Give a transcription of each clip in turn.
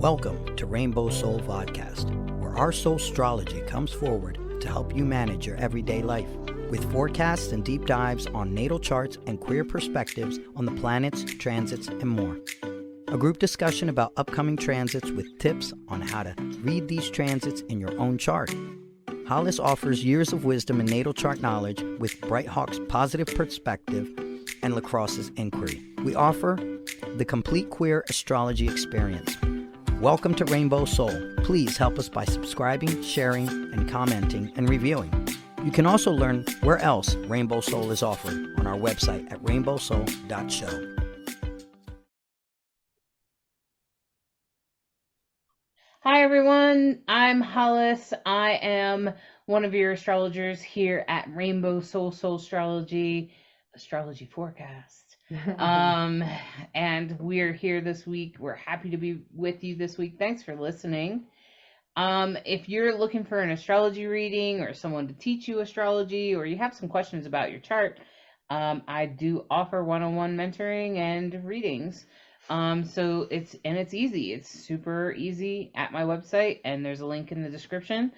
Welcome to Rainbow Soul Vodcast, where our Soulstrology comes forward to help you manage your everyday life, with forecasts and deep dives on natal charts and queer perspectives on the planets, transits, and more. A group discussion about upcoming transits with tips on how to read these transits in your own chart. Hollis offers years of wisdom and natal chart knowledge with Bright Hawk's positive perspective and Lacrosse's inquiry. We offer the complete queer astrology experience. Welcome to Rainbow Soul. Please help us by subscribing, sharing, and commenting and reviewing. You can also learn where else Rainbow Soul is offered on our website at rainbowsoul.show. Hi everyone, I'm Hollis. I am one of your astrologers here at Rainbow Soul Soulstrology Astrology Forecast. And we're here this week. We're happy to be with you this week. Thanks for listening. If you're looking for an astrology reading or someone to teach you astrology, or you have some questions about your chart, I do offer one-on-one mentoring and readings. So it's easy. It's super easy at my website, and there's a link in the description.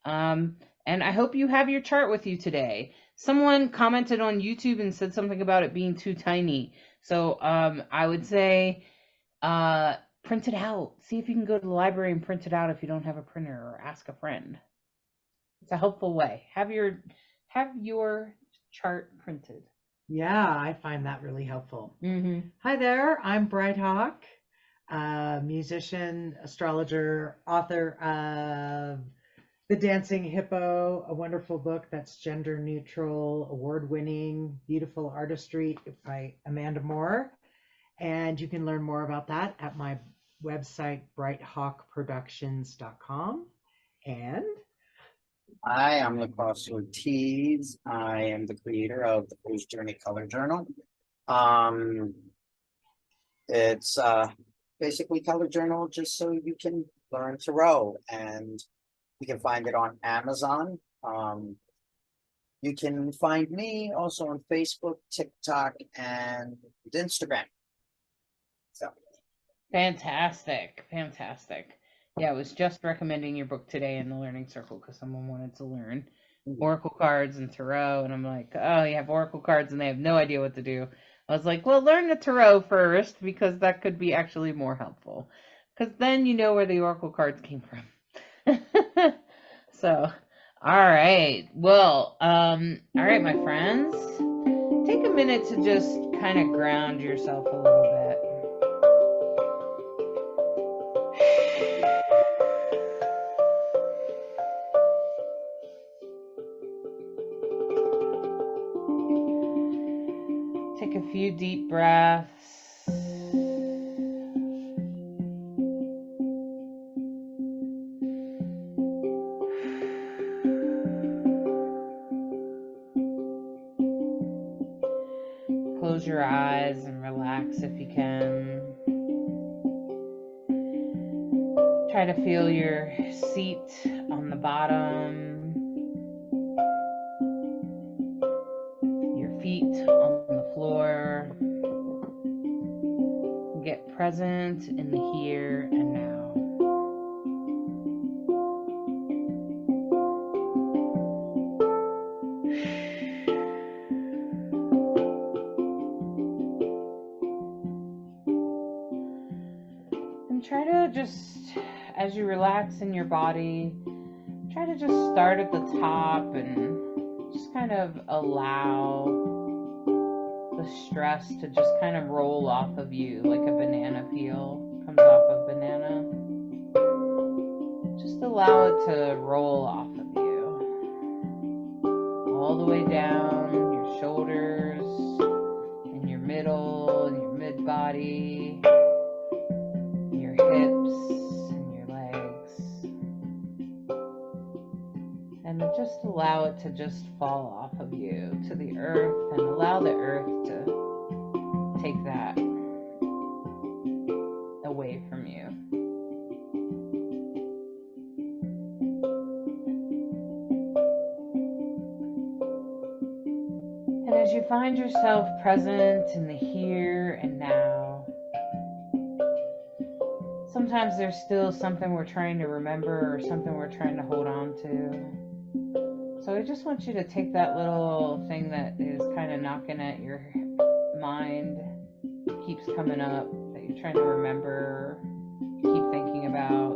And I hope you have your chart with you today. Someone commented on YouTube and said something about it being too tiny. So I would say print it out. See if you can go to the library and print it out if you don't have a printer, or ask a friend. It's a helpful way. Have your chart printed. Yeah, I find that really helpful. Mm-hmm. Hi there, I'm Bright Hawk, musician, astrologer, author of The Dancing Hippo, a wonderful book that's gender neutral, award-winning, beautiful artistry by Amanda Moore. And you can learn more about that at my website, brighthawkproductions.com. And Hi, I'm Lacrosse Ortiz. I am the creator of the Fool's Journey Color Journal. It's basically color journal just so you can learn tarot, and you can find it on Amazon. You can find me also on Facebook, TikTok, and Instagram. So Fantastic. Yeah, I was just recommending your book today in the learning circle because someone wanted to learn oracle cards and tarot, and I'm like, oh, you have oracle cards and they have no idea what to do. I was like, well, learn the tarot first, because that could be actually more helpful, because then you know where the oracle cards came from. So, all right. Well, all right, my friends, take a minute to just kind of ground yourself a little bit. Take a few deep breaths. Close your eyes and relax if you can. Try to feel your seat on the bottom, your feet on the floor. Get present in the here and now. And try to just, as you relax in your body, try to just start at the top and just kind of allow the stress to just kind of roll off of you like a banana peel comes off a banana. Just allow it to roll off of you, all the way down your shoulders, in your middle, in your mid-body, your hips, and your legs. And just allow it to just fall off of you to the earth, and allow the earth to take that away from you. And as you find yourself present in the here and now, sometimes sometimes there's still something we're trying to remember or something we're trying to hold on to. So I just want you to take that little thing that is kind of knocking at your mind, keeps coming up, that you're trying to remember, keep thinking about.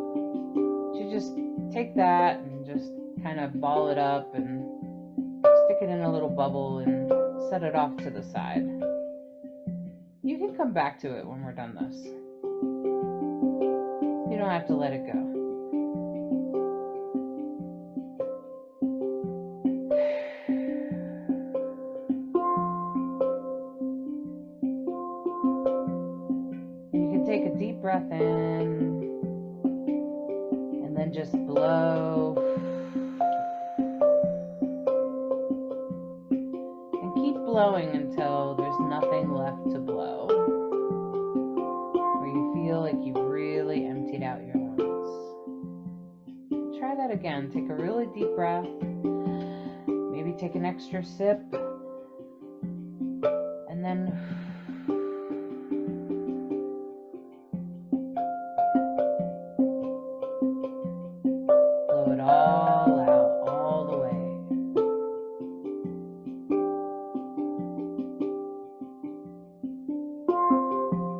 You just take that and just kind of ball it up and stick it in a little bubble and set it off to the side. You can come back to it when we're done this. You don't have to let it go. You can take a deep breath in and then just blow. And keep blowing until there's nothing left to blow. Where you feel like you've really emptied out your lungs. Try that again. Take a really deep breath. Maybe take an extra sip. And then blow it all out, all the way.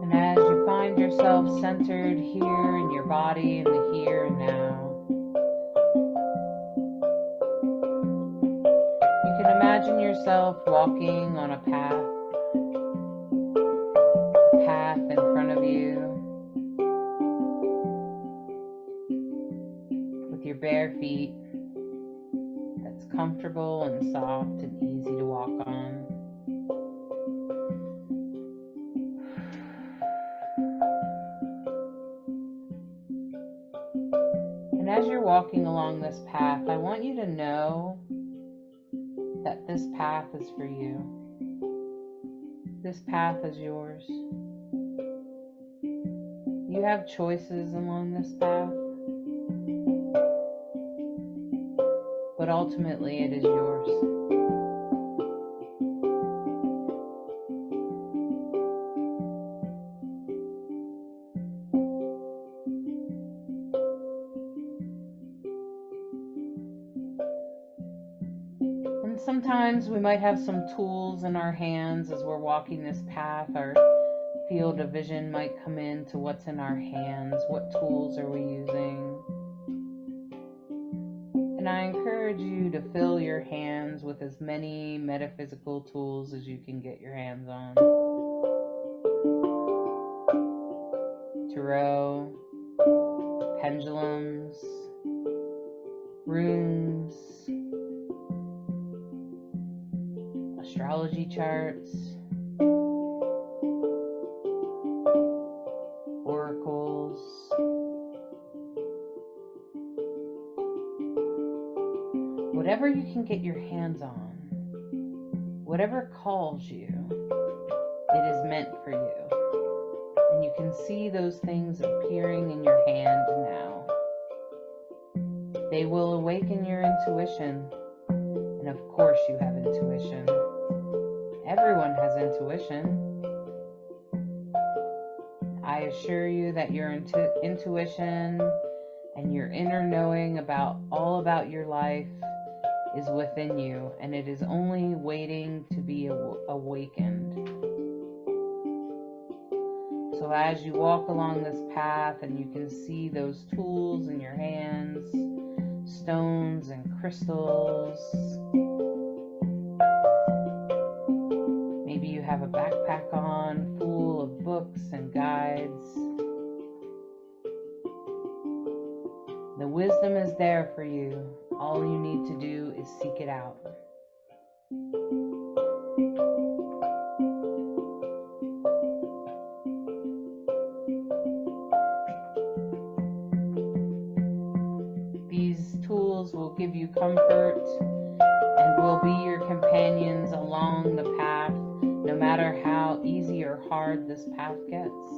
And as you find yourself centered here in your body, in the here and now, you can imagine yourself walking on a path in front of you, with your bare feet, that's comfortable and soft and easy to walk on. And as you're walking along this path, I want you to know that this path is for you. This path is yours. You have choices along this path, but ultimately it is yours. And sometimes we might have some tools in our hands as we're walking this path. Our field of vision might come into what's in our hands. What tools are we using? And I encourage you to fill your hands with as many metaphysical tools as you can get your hands on. Tarot, pendulums, runes, astrology charts, oracles, whatever you can get your hands on, whatever calls you, it is meant for you. And you can see those things appearing in your hand now. They will awaken your intuition. And of course you have intuition. Everyone has intuition. I assure you that your intuition and your inner knowing all about your life is within you, and it is only waiting to be awakened. So as you walk along this path and you can see those tools in your hands, stones and crystals, maybe you have a backpack on full of books and guides. The wisdom is there for you. All you need to do is seek it out. These tools will give you comfort and will be your companions along the path, no matter how easy or hard this path gets.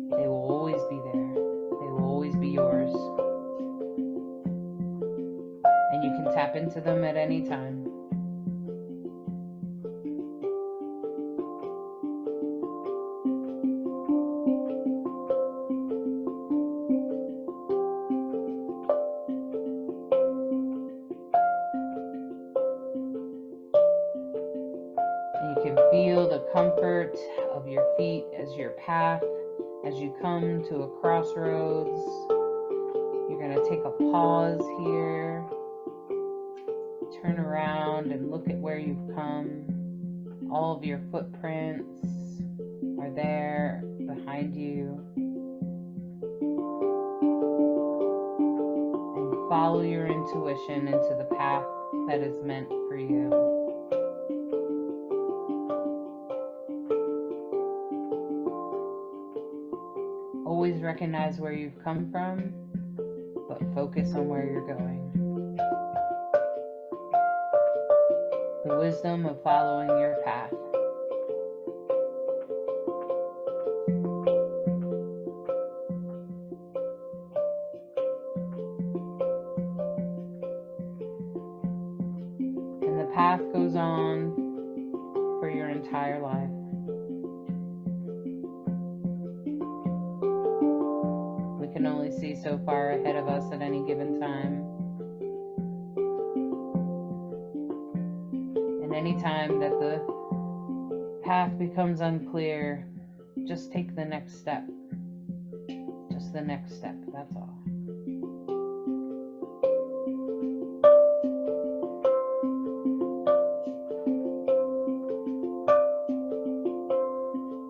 They will always be there. They will always be yours. And you can tap into them at any time. start of your feet as your path. As you come to a crossroads, you're going to take a pause here, turn around and look at where you've come. All of your footprints are there behind you. And follow your intuition into the path that is meant for you. Always recognize where you've come from, but focus on where you're going. The wisdom of following your path. And the path goes on for your entire life. We can only see so far ahead of us at any given time. And anytime that the path becomes unclear, just take the next step. Just the next step, that's all.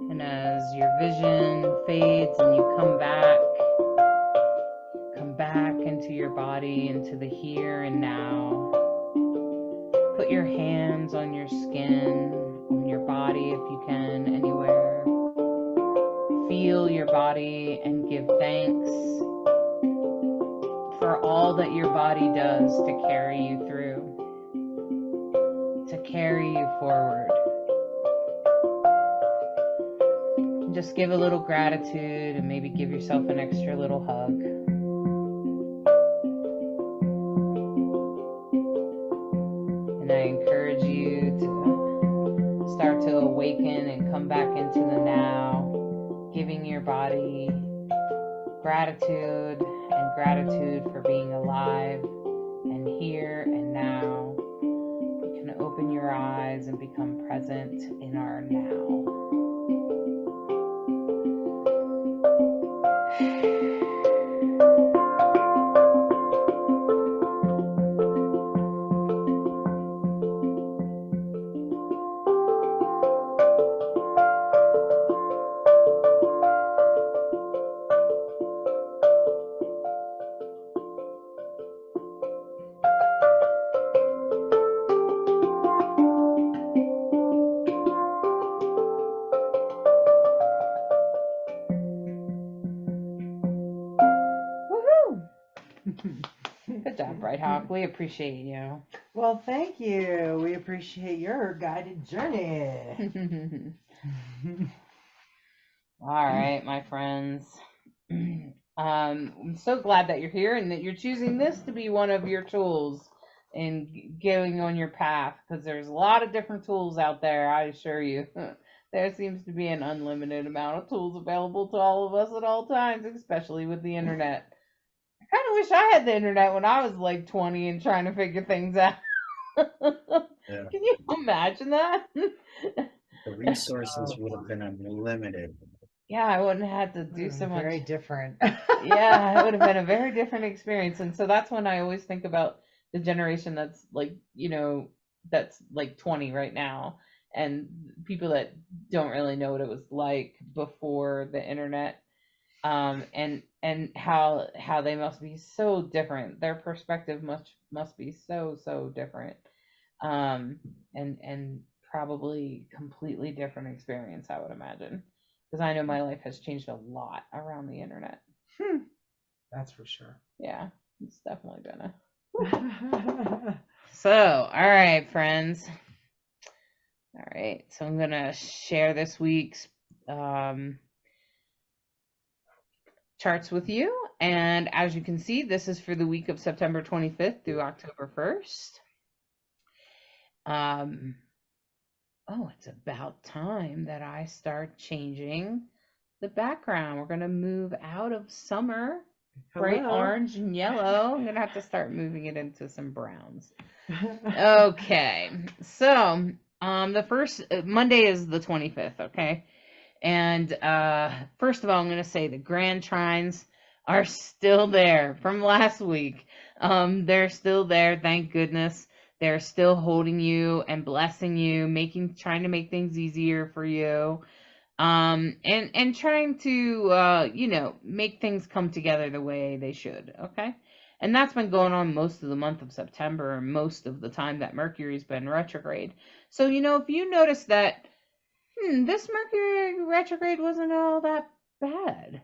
And as your vision fades and you come back into your body, into the here and now. Put your hands on your skin, on your body if you can, anywhere. Feel your body and give thanks for all that your body does to carry you through, to carry you forward. Just give a little gratitude and maybe give yourself an extra little hug. And I encourage you to start to awaken and come back into the now, giving your body gratitude and gratitude for being alive and here and now. You can open your eyes and become present in our now. Good job, Bright Hawk. We appreciate you. Well, thank you. We appreciate your guided journey. All right, my friends. I'm so glad that you're here and that you're choosing this to be one of your tools in going on your path, because there's a lot of different tools out there, I assure you. There seems to be an unlimited amount of tools available to all of us at all times, especially with the internet. I kind of wish I had the internet when I was like 20 and trying to figure things out. Yeah. Can you imagine that? The resources would have been unlimited. Yeah, I wouldn't have had to do so much. Very different. Yeah, it would have been a very different experience. And so that's when I always think about the generation that's like, that's like 20 right now, and people that don't really know what it was like before the internet. And how they must be so different. Their perspective must be so different. And probably completely different experience, I would imagine. Because I know my life has changed a lot around the internet. That's for sure. Yeah, it's definitely been a... So, all right, friends. All right, so I'm going to share this week's charts with you. And as you can see, this is for the week of September 25th through October 1st. Oh, it's about time that I start changing the background. We're going to move out of summer, bright orange and yellow. I'm going to have to start moving it into some browns. Okay, so The first Monday is the 25th, okay? And first of all, I'm going to say the grand trines are still there from last week. They're still there, thank goodness. They're still holding you and blessing you, trying to make things easier for you. And trying to make things come together the way they should, okay? And that's been going on most of the month of September, and most of the time that Mercury's been retrograde. So, if you notice that this Mercury retrograde wasn't all that bad,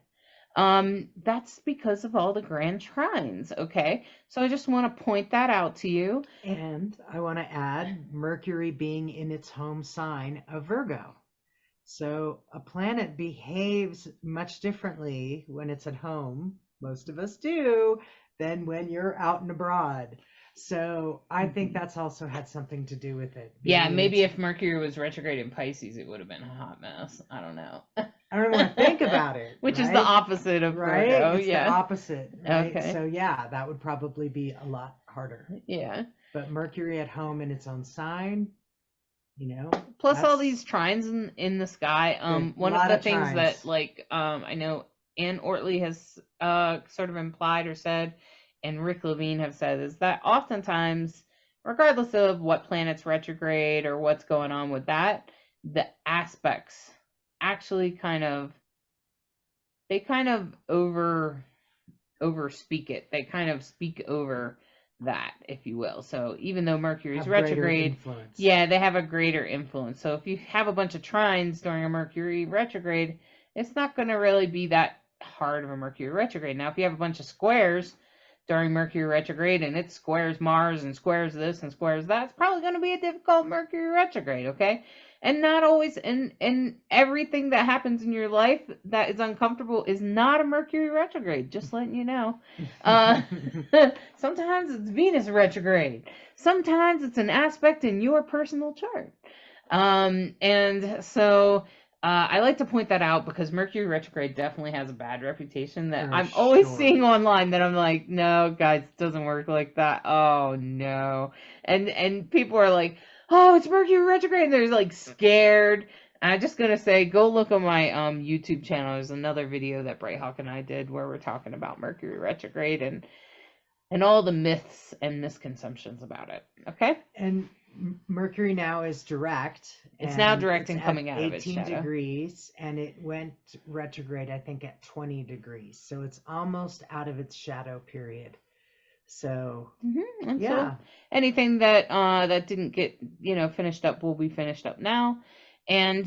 that's because of all the grand trines, okay? So I just want to point that out to you. And I want to add Mercury being in its home sign of Virgo. So a planet behaves much differently when it's at home, most of us do, than when you're out and abroad. So I think that's also had something to do with it. Yeah, maybe if Mercury was retrograde in Pisces, it would have been a hot mess. I don't know. I don't want to think about it. Which is the opposite of right? Virgo. It's yeah. the opposite, right? Okay. So yeah, that would probably be a lot harder. Yeah. But Mercury at home in its own sign, Plus all these trines in the sky. One of the things that I know Ann Ortley has sort of implied or said, and Rick Levine have said, is that oftentimes, regardless of what planet's retrograde or what's going on with that, the aspects actually kind of over speak it. They kind of speak over that, if you will. So even though Mercury's retrograde, yeah, they have a greater influence. So if you have a bunch of trines during a Mercury retrograde, it's not going to really be that hard of a Mercury retrograde. Now, if you have a bunch of squares during Mercury retrograde and it squares Mars and squares this and squares that, it's probably going to be a difficult Mercury retrograde, okay? And not always, and everything that happens in your life that is uncomfortable is not a Mercury retrograde, just letting you know. Sometimes it's Venus retrograde. Sometimes it's an aspect in your personal chart. And so I like to point that out because Mercury retrograde definitely has a bad reputation that I'm always seeing online that I'm like, no, guys, it doesn't work like that. Oh, no. And people are like, oh, it's Mercury retrograde. And they're like scared. I'm just going to say, go look on my YouTube channel. There's another video that Brighthawk and I did where we're talking about Mercury retrograde and all the myths and misconceptions about it. Okay? And Mercury now is direct. It's now direct and coming out of its shadow. 18 degrees, and it went retrograde, I think, at 20 degrees. So it's almost out of its shadow period. So, and yeah. So anything that that didn't get, finished up will be finished up now. And,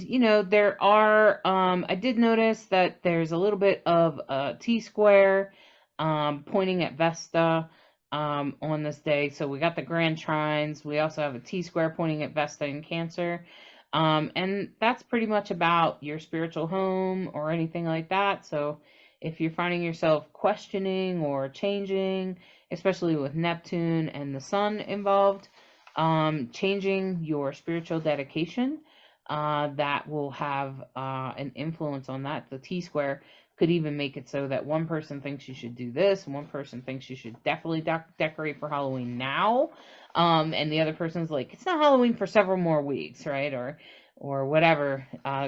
there are, I did notice that there's a little bit of a T-square pointing at Vesta on this day. So we got the grand trines. We also have a T-square pointing at Vesta in Cancer. And that's pretty much about your spiritual home or anything like that. So if you're finding yourself questioning or changing, especially with Neptune and the sun involved, changing your spiritual dedication, that will have an influence on that. The T-square could even make it so that one person thinks you should do this, and one person thinks you should definitely decorate for Halloween now, and the other person's like, it's not Halloween for several more weeks, right? Or whatever.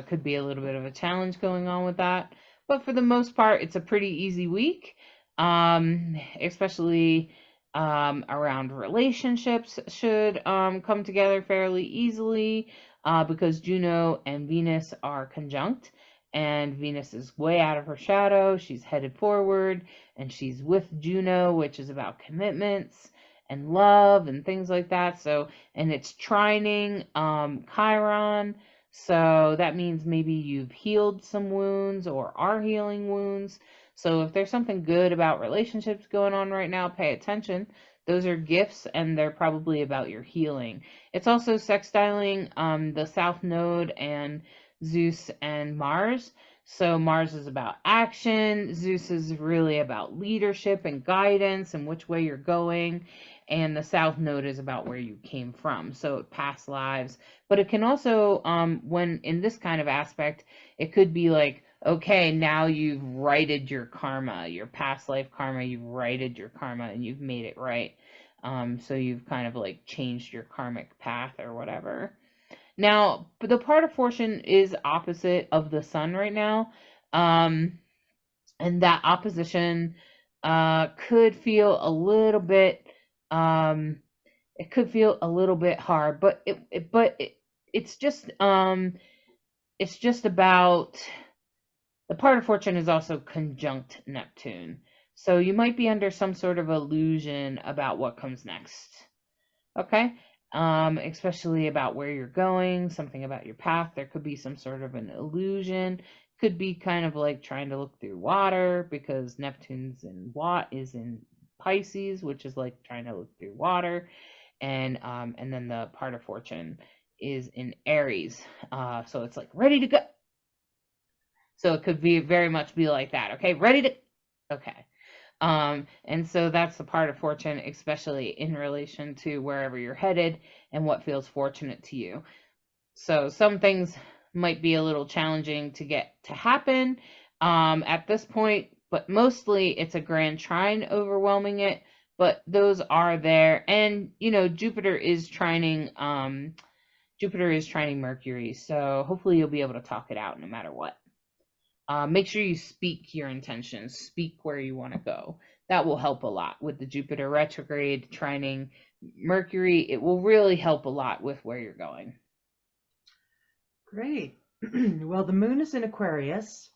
Could be a little bit of a challenge going on with that. But for the most part, it's a pretty easy week, especially around relationships should come together fairly easily because Juno and Venus are conjunct, and Venus is way out of her shadow. She's headed forward, and she's with Juno, which is about commitments and love and things like that. So, and it's trining Chiron. So that means maybe you've healed some wounds or are healing wounds. So if there's something good about relationships going on right now, pay attention. Those are gifts, and they're probably about your healing. It's also sextiling the South Node and Zeus and Mars. So Mars is about action. Zeus is really about leadership and guidance and which way you're going. And the South Node is about where you came from. So past lives. But it can also, when in this kind of aspect, it could be like, okay, now you've righted your karma, your past life karma, you've righted your karma and you've made it right. So you've kind of like changed your karmic path or whatever. Now, the part of fortune is opposite of the sun right now. And that opposition could feel a little bit it could feel a little bit hard, but it's just about the part of fortune is also conjunct Neptune. So you might be under some sort of illusion about what comes next. Okay? Especially about where you're going, something about your path. There could be some sort of an illusion. Could be kind of like trying to look through water because Neptune's is in Pisces, which is like trying to look through water. And then the part of fortune is in Aries. So it's like ready to go. So it could be very much be like that. Okay, ready to okay. And so that's the part of fortune, especially in relation to wherever you're headed and what feels fortunate to you. So some things might be a little challenging to get to happen at this point, but mostly it's a grand trine overwhelming it. But those are there, and Jupiter is trining Mercury, so hopefully you'll be able to talk it out no matter what. Make sure you speak your intentions, speak where you want to go. That will help a lot with the Jupiter retrograde trining Mercury. It will really help a lot with where you're going. Great. Well, the moon is in Aquarius,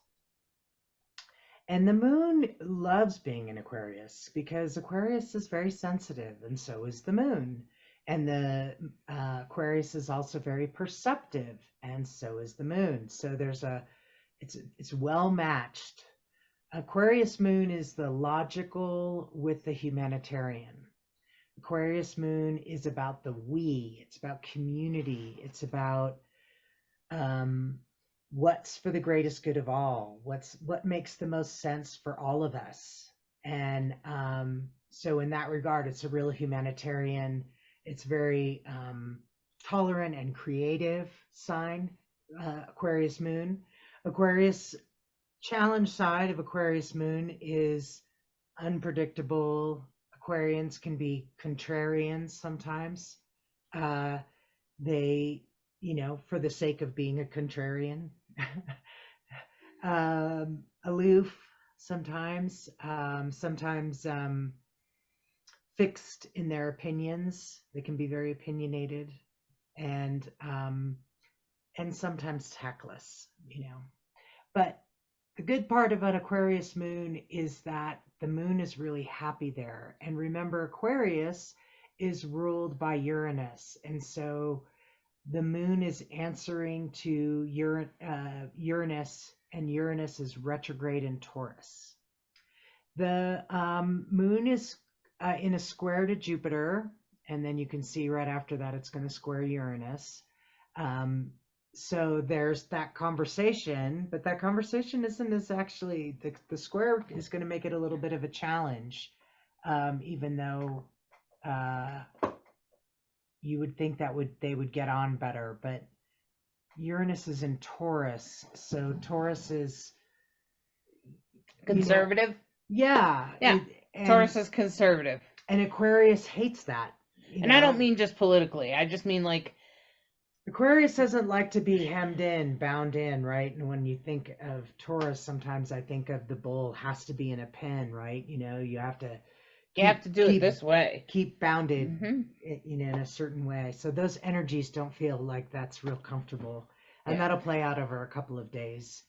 and the moon loves being in Aquarius because Aquarius is very sensitive, and so is the moon. And the Aquarius is also very perceptive, and so is the moon. So it's well matched. Aquarius moon is the logical with the humanitarian. Aquarius moon is about the we. It's about community. It's about what's for the greatest good of all. What makes the most sense for all of us. And so in that regard, it's a real humanitarian. It's very tolerant and creative sign, Aquarius moon. Aquarius challenge side of Aquarius moon is unpredictable. Aquarians can be contrarians sometimes. They, for the sake of being a contrarian, aloof sometimes, sometimes fixed in their opinions. They can be very opinionated and sometimes tactless, But the good part about Aquarius moon is that the moon is really happy there. And remember, Aquarius is ruled by Uranus. And so the moon is answering to Uranus, and Uranus is retrograde in Taurus. The moon is in a square to Jupiter, and then you can see right after that it's going to square Uranus. So there's that conversation, but that conversation isn't as actually, the square is going to make it a little bit of a challenge, even though you would think that they would get on better, but Uranus is in Taurus, so Taurus is conservative. Yeah. Taurus is conservative. And Aquarius hates that. And I don't mean just politically. I just mean like Aquarius doesn't like to be hemmed in, bound in, right? And when you think of Taurus, sometimes I think of the bull has to be in a pen, right? You have to do it this way. Keep bounded, in a certain way. So those energies don't feel like that's real comfortable. And that'll play out over a couple of days.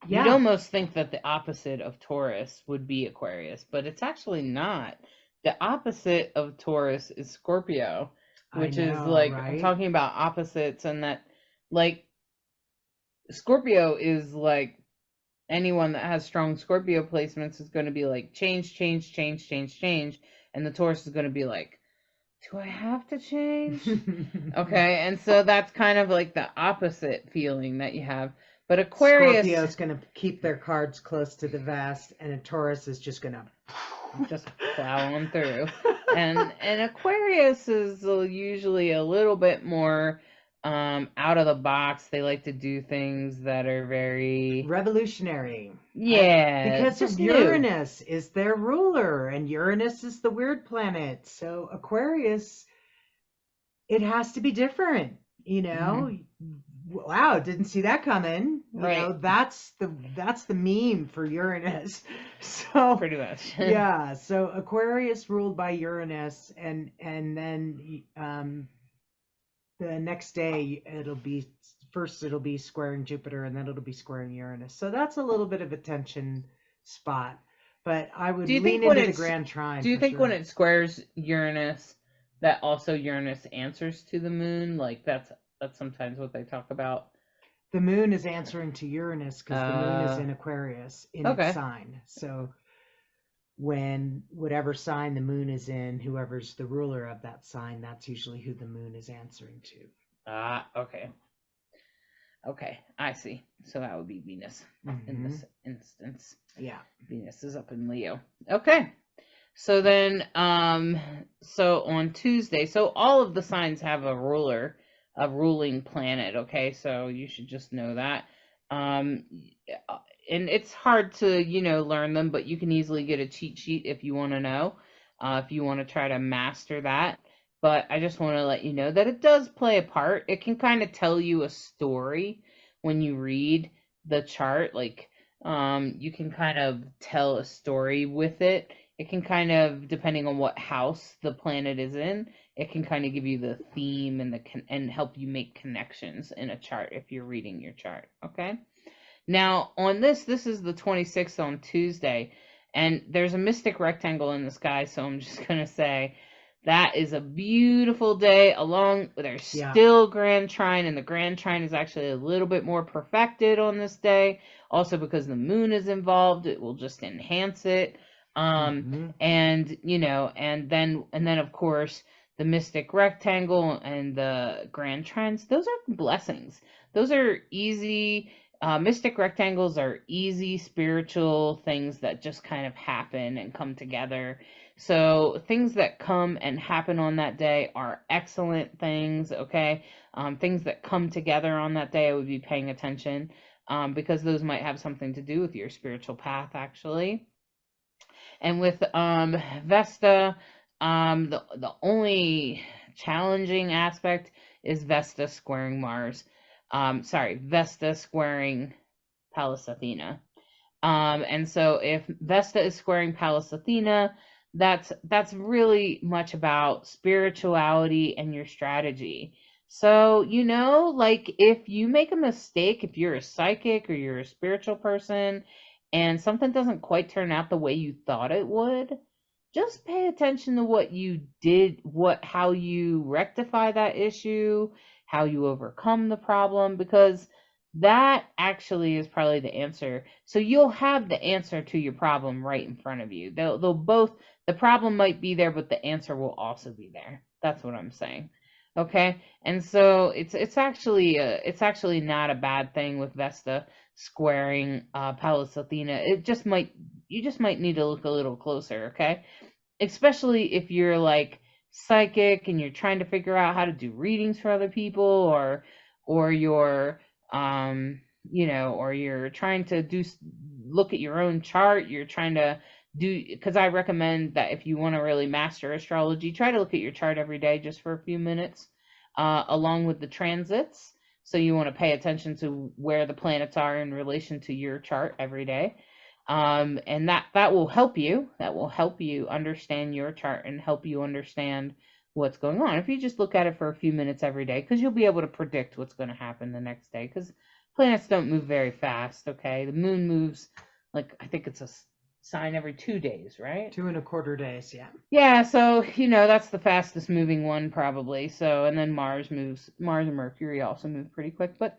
You'd almost think that the opposite of Taurus would be Aquarius, but it's actually not. The opposite of Taurus is Scorpio, which is like, right? I'm talking about opposites, and that like Scorpio is like anyone that has strong Scorpio placements is going to be like change, and the Taurus is going to be like, do I have to change? Okay, and so that's kind of like the opposite feeling that you have. But Aquarius, Scorpio is going to keep their cards close to the vest, and a Taurus is just going to just plow on through. And Aquarius is usually a little bit more out of the box. They like to do things that are very revolutionary. Yeah, because of Uranus is their ruler, and Uranus is the weird planet. So Aquarius it has to be different, you know. Wow, didn't see that coming. You know, Right. that's the meme for Uranus. So Pretty much. yeah, so Aquarius ruled by Uranus, and then the next day it'll be squaring Jupiter, and then it'll be squaring Uranus. So that's a little bit of a tension spot. But I would Do you lean think when into the it's Grand Trine do you for think when sure. it squares Uranus that also Uranus answers to the moon? Like that's sometimes what they talk about. The moon is answering to Uranus because the moon is Uh in Aquarius in its okay. sign. So when whatever sign the moon is in, whoever's the ruler of that sign, that's usually who the moon is answering to. Ah, okay. Okay, I see. So that would be Venus in Hmm. this instance. Yeah. Venus is up in Leo. Okay. So then so on Tuesday, so all of the signs have a ruler, a ruling planet, okay? So you should just know that. Um and it's hard to, learn them, but you can easily get a cheat sheet if you want to know. If you want to try to master that. But I just want to let you know that it does play a part. It can kind of tell you a story when you read the chart. Like, you can kind of tell a story with it. It can kind of, depending on what house the planet is in, it can kind of give you the theme and help you make connections in a chart if you're reading your chart. Okay. Now, on this is the 26th on Tuesday, and there's a mystic rectangle in the sky, so I'm just going to say that is a beautiful day. There's Yeah. still Grand Trine, and the Grand Trine is actually a little bit more perfected on this day. Also, because the moon is involved, it will just enhance it. Hmm. And and then of course the mystic rectangle and the Grand Trines, those are blessings. Those are easy. Mystic rectangles are easy spiritual things that just kind of happen and come together. So things that come and happen on that day are excellent things, okay? Things that come together on that day, I would be paying attention, because those might have something to do with your spiritual path, actually. And with Vesta, the only challenging aspect is Vesta squaring Mars. Sorry, Vesta squaring Pallas Athena. And so if Vesta is squaring Pallas Athena, that's really much about spirituality and your strategy. So, like if you make a mistake, if you're a psychic or you're a spiritual person and something doesn't quite turn out the way you thought it would, just pay attention to what you did, how you rectify that issue, how you overcome the problem, because that actually is probably the answer. So you'll have the answer to your problem right in front of you. They'll both, the problem might be there, but the answer will also be there. That's what I'm saying. Okay? And so it's actually not a bad thing with Vesta squaring Pallas Athena. You just might need to look a little closer, okay? Especially if you're like psychic and you're trying to figure out how to do readings for other people, or you're or you're trying to look at your own chart. You're trying to do, because I recommend that if you want to really master astrology, try to look at your chart every day just for a few minutes, along with the transits. So you want to pay attention to where the planets are in relation to your chart every day. And that will help you. That will help you understand your chart and help you understand what's going on. If you just look at it for a few minutes every day, because you'll be able to predict what's going to happen the next day. Because planets don't move very fast. Okay, the moon moves, like, I think it's a sign every 2 days, right? 2.25 days. Yeah. Yeah, so that's the fastest moving one probably. So, and then Mars and Mercury also move pretty quick, but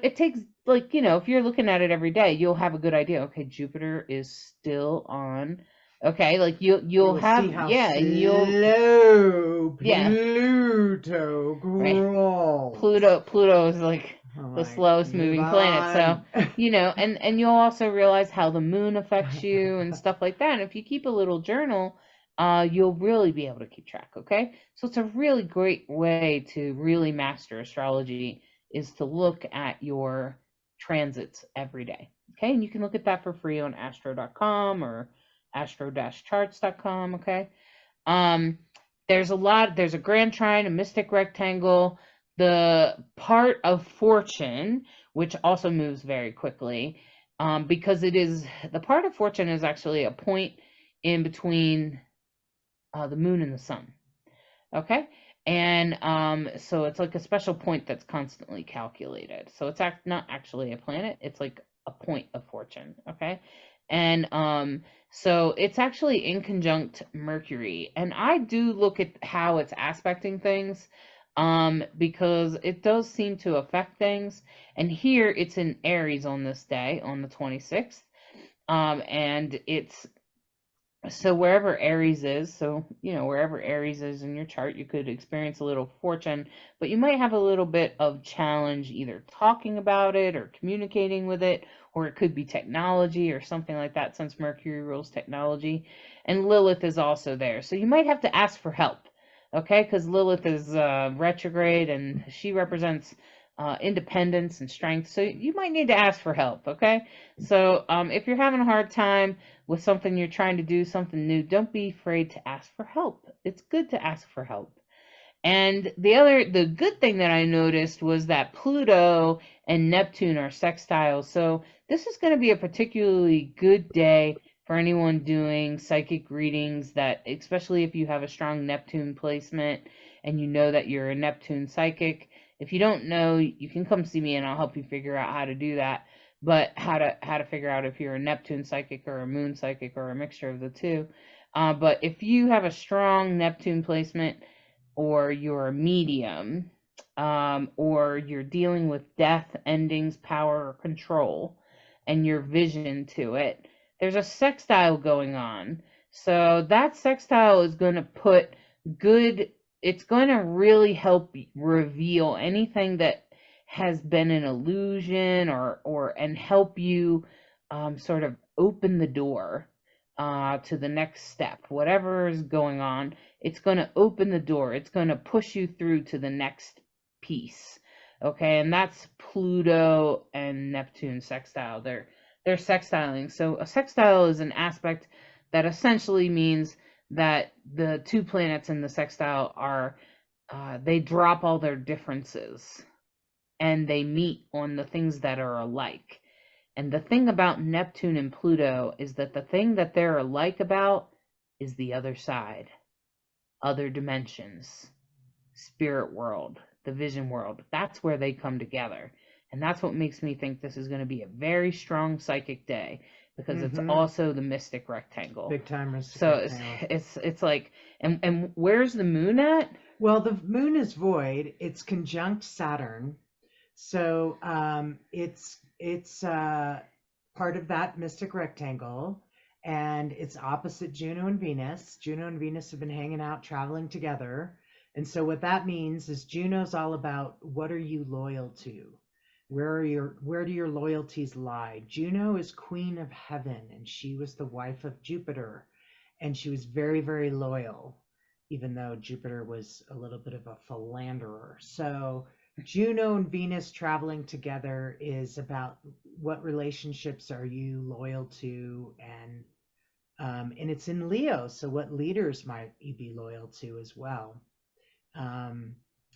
it takes, like, if you're looking at it every day, you'll have a good idea. Okay, Jupiter is still on. Okay, like you'll have, see how yeah, and slow yeah, Pluto right. crawls. Pluto is like I'm the like, slowest move moving planet. So, on. and you'll also realize how the moon affects you and stuff like that. And if you keep a little journal, you'll really be able to keep track. Okay, so it's a really great way to really master astrology, is to look at your transits every day. Okay, and you can look at that for free on astro.com or astro-charts.com. Okay. there's a grand trine, a mystic rectangle, the part of fortune, which also moves very quickly, because the part of fortune is actually a point in between the moon and the sun. Okay. And so it's like a special point that's constantly calculated. So it's not actually a planet, it's like a point of fortune. Okay. And so it's actually in conjunct Mercury. And I do look at how it's aspecting things, because it does seem to affect things. And here it's in Aries on this day, on the 26th. And it's so wherever Aries is, so wherever Aries is in your chart, you could experience a little fortune, but you might have a little bit of challenge either talking about it or communicating with it, or it could be technology or something like that, since Mercury rules technology. And Lilith is also there, so you might have to ask for help, okay? Because Lilith is retrograde, and she represents independence and strength, so you might need to ask for help, okay? So if you're having a hard time with something you're trying to do, something new, don't be afraid to ask for help. It's good to ask for help. And the good thing that I noticed was that Pluto and Neptune are sextiles. So this is going to be a particularly good day for anyone doing psychic readings, that especially if you have a strong Neptune placement and you know that you're a Neptune psychic. If you don't know, you can come see me and I'll help you figure out how to do that. But how to figure out if you're a Neptune psychic or a moon psychic or a mixture of the two. But if you have a strong Neptune placement, or you're a medium, or you're dealing with death, endings, power, or control, and your vision to it, there's a sextile going on. So that sextile is going to it's going to really help reveal anything that has been an illusion, and help you sort of open the door to the next step. Whatever is going on, it's going to open the door. It's going to push you through to the next piece. Okay, and that's Pluto and Neptune sextile. They're sextiling. So a sextile is an aspect that essentially means that the two planets in the sextile are they drop all their differences and they meet on the things that are alike. And the thing about Neptune and Pluto is that the thing that they're alike about is the other side, other dimensions, spirit world, the vision world. That's where they come together. And that's what makes me think this is going to be a very strong psychic day, because it's also the mystic rectangle. Big time mystic so rectangle. it's like, and where's the moon at? Well, the moon is void. It's conjunct Saturn. So it's part of that mystic rectangle, and it's opposite Juno and Venus. Juno and Venus have been hanging out, traveling together. And so what that means is Juno's all about, what are you loyal to? Where do your loyalties lie? Juno is queen of heaven, and she was the wife of Jupiter, and she was very, very loyal, even though Jupiter was a little bit of a philanderer. So Juno and Venus traveling together is about what relationships are you loyal to, and it's in Leo, so what leaders might you be loyal to as well.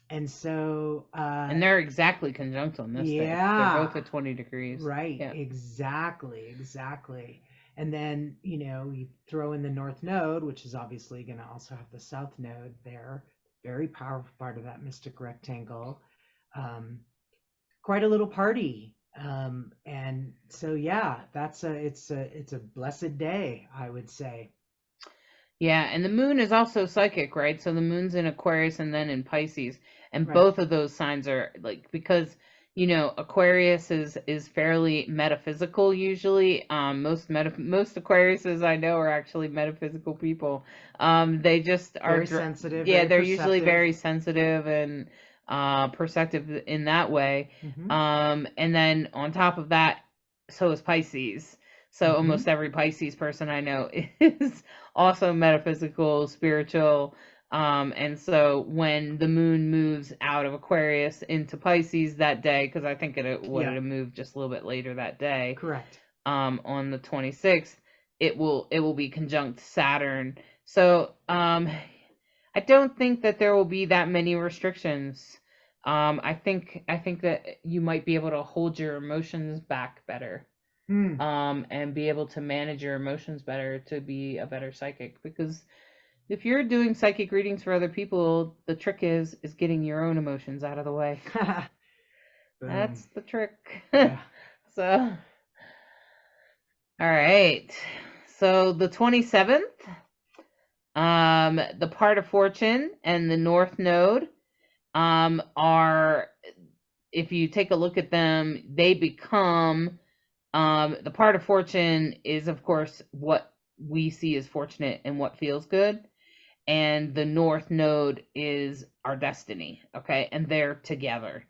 And so And they're exactly conjunct on this day. They're both at 20 degrees. Right, yeah. Exactly. And then, you throw in the North Node, which is obviously going to also have the South Node there. Very powerful part of that mystic rectangle. Quite a little party. And so, yeah, it's a blessed day, I would say. Yeah, and the moon is also psychic, right? So the moon's in Aquarius and then in Pisces, and Right. both of those signs are like, because Aquarius is fairly metaphysical usually. Most Aquariuses I know are actually metaphysical people. They just are Very sensitive. Yeah, very they're usually perceptive. very sensitive and perceptive in that way. Mhm. And then on top of that, so is Pisces. So almost every Pisces person I know is also metaphysical, spiritual. And so when the moon moves out of Aquarius into Pisces that day, because I think it would have moved just a little bit later that day. Correct. On the 26th, it will be conjunct Saturn. So I don't think that there will be that many restrictions. I think that you might be able to hold your emotions back better. Hmm. And be able to manage your emotions better to be a better psychic. Because if you're doing psychic readings for other people, the trick is getting your own emotions out of the way. Boom. That's the trick. Yeah. So, all right. So the 27th, the part of fortune and the north node are, if you take a look at them, they become, the part of fortune is, of course, what we see as fortunate and what feels good. And the north node is our destiny. Okay. And they're together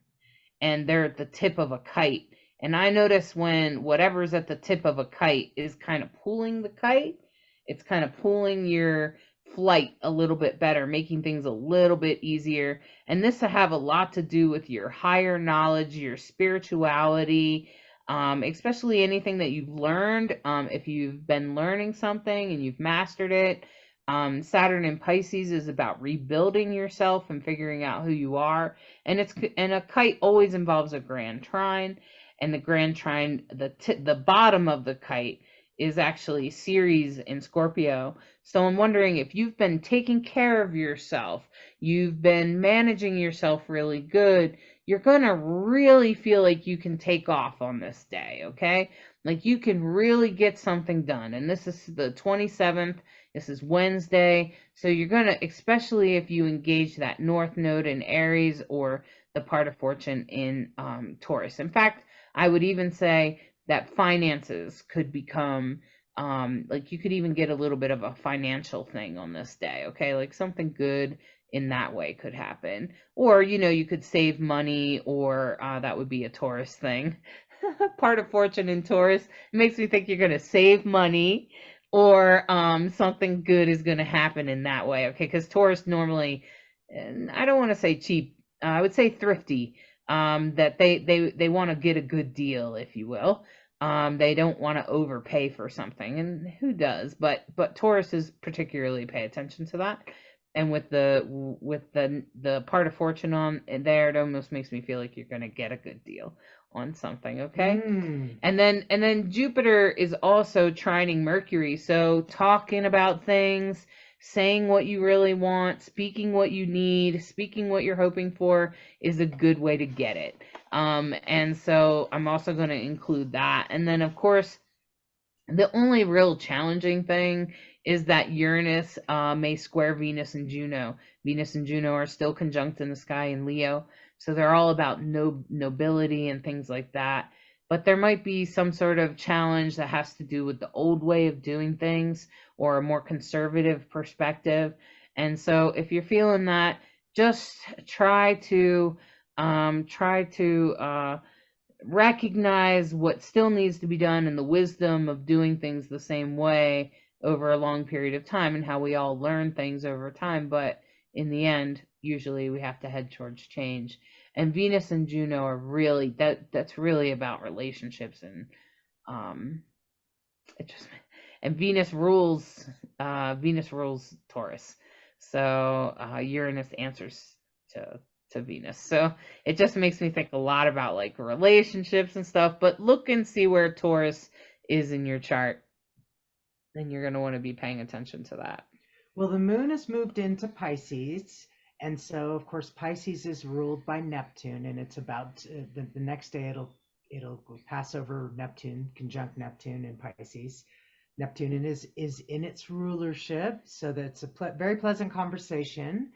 and they're at the tip of a kite. And I notice when whatever's at the tip of a kite is kind of pulling the kite, it's kind of pulling your flight a little bit better, making things a little bit easier. And this will have a lot to do with your higher knowledge, your spirituality, especially anything that you've learned. If you've been learning something and you've mastered it, Saturn in Pisces is about rebuilding yourself and figuring out who you are. And a kite always involves a grand trine, and the grand trine, the bottom of the kite is actually Ceres in Scorpio. So I'm wondering if you've been taking care of yourself, you've been managing yourself really good, you're gonna really feel like you can take off on this day, okay? Like you can really get something done. And this is the 27th. This is Wednesday. So you're going to, especially if you engage that North Node in Aries or the part of fortune in Taurus. In fact, I would even say that finances could become, like you could even get a little bit of a financial thing on this day. Okay. Like something good in that way could happen. Or, you could save money, or that would be a Taurus thing. Part of fortune in Taurus. It makes me think you're going to save money, or something good is going to happen in that way. Okay, because Taurus normally, and I don't want to say cheap, I would say thrifty. That they want to get a good deal, if you will. They don't want to overpay for something, and who does? But Taurus is particularly pay attention to that. And with the part of fortune on there, it almost makes me feel like you're going to get a good deal on something. Okay. Mm. And then Jupiter is also trining Mercury. So talking about things, saying what you really want, speaking what you need, speaking what you're hoping for is a good way to get it. And so I'm also going to include that. And then of course, the only real challenging thing is that Uranus may square Venus and Juno. Venus and Juno are still conjunct in the sky in Leo, so they're all about nobility and things like that. But there might be some sort of challenge that has to do with the old way of doing things or a more conservative perspective. And so if you're feeling that, just try to recognize what still needs to be done and the wisdom of doing things the same way over a long period of time, and how we all learn things over time. But in the end, usually we have to head towards change. And Venus and Juno are really that's really about relationships, and it just, and Venus rules Taurus. So Uranus answers to Venus. So it just makes me think a lot about like relationships and stuff. But look and see where Taurus is in your chart. Then you're going to want to be paying attention to that. Well, the moon has moved into Pisces. And so, of course, Pisces is ruled by Neptune, and it's about the next day it'll pass over Neptune, conjunct Neptune in Pisces. Neptune is in its rulership, so that's a very pleasant conversation.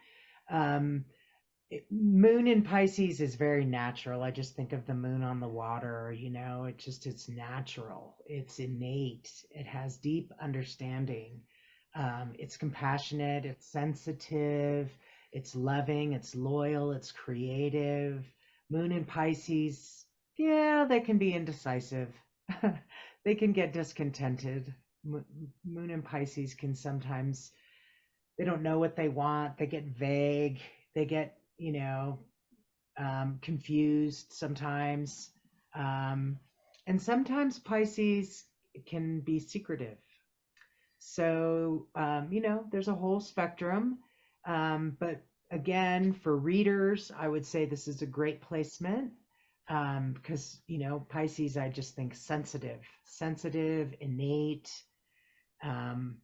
Moon in Pisces is very natural. I just think of the moon on the water, it's natural, it's innate, it has deep understanding. It's compassionate, it's sensitive, it's loving, it's loyal, it's creative. Moon in Pisces, yeah, they can be indecisive. They can get discontented. Moon in Pisces can sometimes, they don't know what they want, they get vague, they get confused sometimes. And sometimes Pisces can be secretive. So, there's a whole spectrum. But again, for readers, I would say this is a great placement because, Pisces, I just think sensitive, innate, um,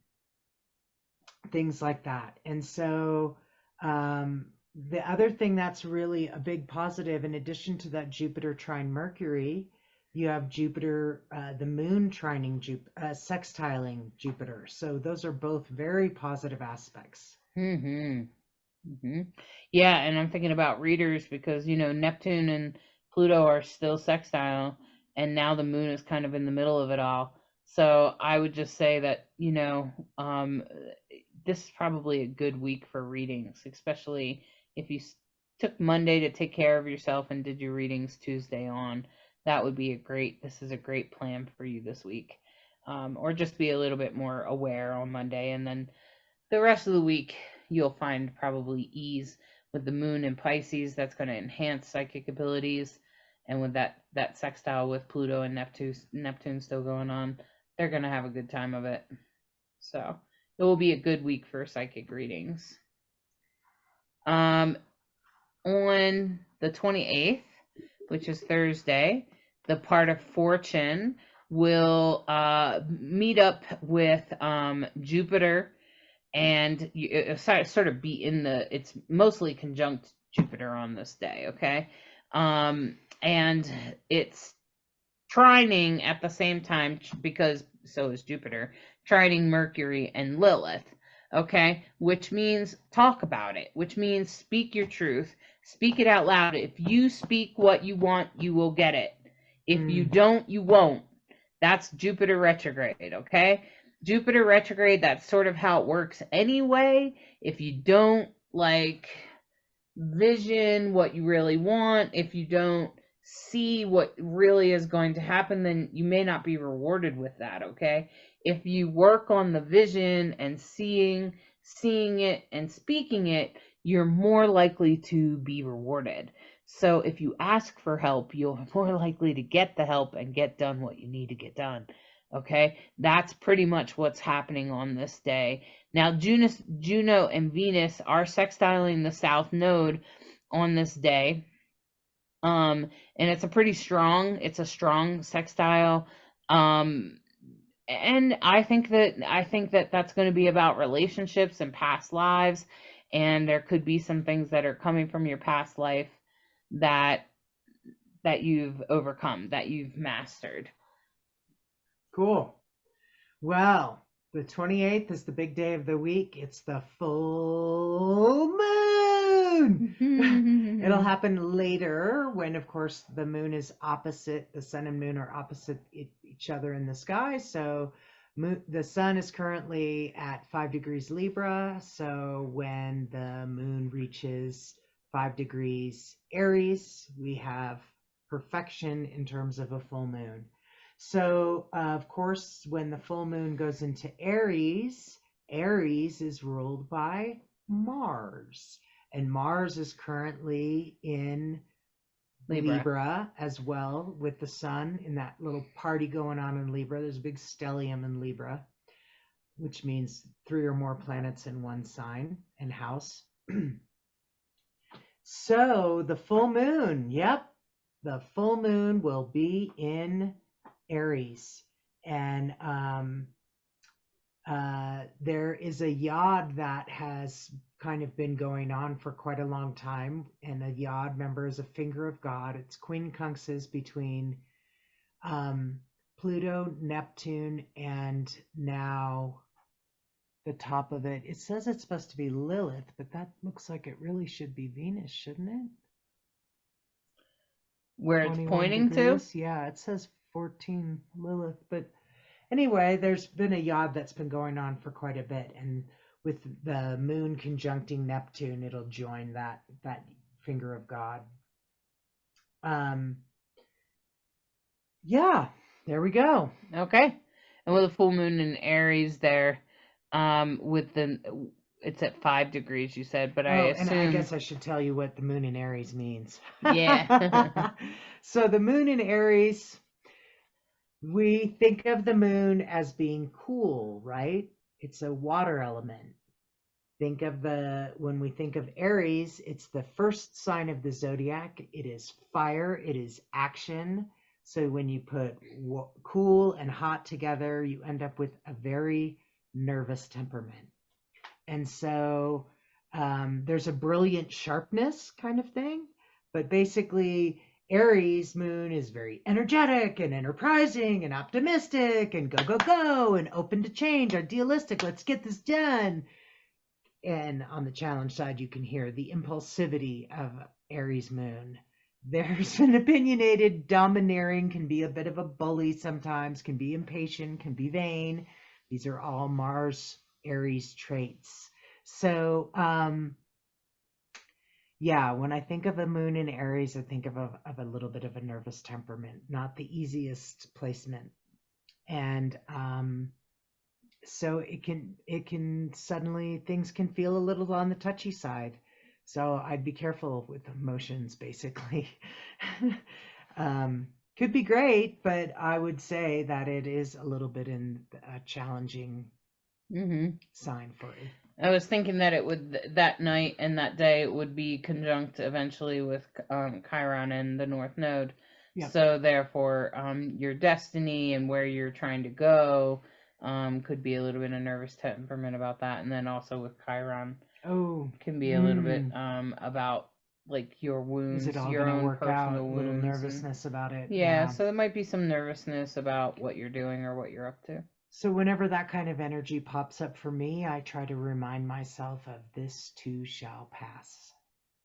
things like that. And so the other thing that's really a big positive, in addition to that Jupiter trine Mercury, you have Jupiter, the moon trining sextiling Jupiter. So those are both very positive aspects. Mm-hmm. Mm-hmm. Yeah, and I'm thinking about readers because, Neptune and Pluto are still sextile, and now the moon is kind of in the middle of it all. So I would just say that, this is probably a good week for readings, especially if you took Monday to take care of yourself and did your readings Tuesday on. That would be this is a great plan for you this week. Or just be a little bit more aware on Monday, and then the rest of the week you'll find probably ease with the moon in Pisces. That's going to enhance psychic abilities, and with that sextile with Pluto and Neptune still going on, they're going to have a good time of it. So it will be a good week for psychic readings. On the 28th, which is Thursday, the part of Fortune will meet up with Jupiter, and sort of be it's mostly conjunct Jupiter on this day, okay? And it's trining at the same time, because so is Jupiter, trining Mercury and Lilith, okay? Which means talk about it, which means speak your truth, speak it out loud. If you speak what you want, you will get it. If you don't, you won't. That's Jupiter retrograde, okay? Jupiter retrograde, that's sort of how it works anyway. If you don't vision what you really want, if you don't see what really is going to happen, then you may not be rewarded with that, okay? If you work on the vision and seeing it and speaking it, you're more likely to be rewarded. So if you ask for help, you're more likely to get the help and get done what you need to get done. Okay, that's pretty much what's happening on this day. Now, Juno and Venus are sextiling the South Node on this day. And it's a strong sextile. And I think that that's going to be about relationships and past lives. And there could be some things that are coming from your past life that you've overcome, that you've mastered. Cool. Well, the 28th is the big day of the week. It's the full moon. It'll happen later when, of course, the moon is opposite, the sun and moon are opposite each other in the sky. So the sun is currently at 5 degrees Libra. So when the moon reaches 5 degrees Aries, we have perfection in terms of a full moon. So, of course, when the full moon goes into Aries, Aries is ruled by Mars. And Mars is currently in Libra as well, with the sun in that little party going on in Libra. There's a big stellium in Libra, which means 3 or more planets in one sign and house. So the full moon, the full moon will be in Aries, and there is a yod that has kind of been going on for quite a long time, and a yod member is a finger of God. It's quincunxes between Pluto, Neptune, and now the top of it. It says it's supposed to be Lilith, but that looks like it really should be Venus, shouldn't it? Where it's pointing degrees. To? Yeah, it says 14 Lilith, but anyway, there's been a yod that's been going on for quite a bit, and with the moon conjuncting Neptune, it'll join that finger of God. Yeah, there we go. Okay, and with a full moon in Aries there, it's at 5 degrees, you said, but I assume... And I guess I should tell you what the moon in Aries means. Yeah. So the moon in Aries, we think of the moon as being cool, right? It's a water element. When we think of Aries, it's the first sign of the zodiac. It is fire, it is action. So when you put cool and hot together, you end up with a very nervous temperament. And so there's a brilliant sharpness kind of thing. But basically, Aries moon is very energetic and enterprising and optimistic and go, go, go and open to change, idealistic. Let's get this done. And on the challenge side, you can hear the impulsivity of Aries moon. There's an opinionated, domineering, can be a bit of a bully sometimes, can be impatient, can be vain. These are all Mars Aries traits. So, yeah, when I think of a moon in Aries, I think of a little bit of a nervous temperament, not the easiest placement. And so it can suddenly, things can feel a little on the touchy side. So I'd be careful with emotions, basically. Could be great, but I would say that it is a little bit in a challenging sign for it. I was thinking that it would, that night and that day, it would be conjunct eventually with Chiron and the North Node. Yep. So therefore, your destiny and where you're trying to go could be a little bit of nervous temperament about that. And then also with Chiron, can be a little bit about like your wounds, Is it all your gonna own work out? personal A little wounds, nervousness about it. yeah, so there might be some nervousness about what you're doing or what you're up to. So whenever that kind of energy pops up for me, I try to remind myself of this too shall pass.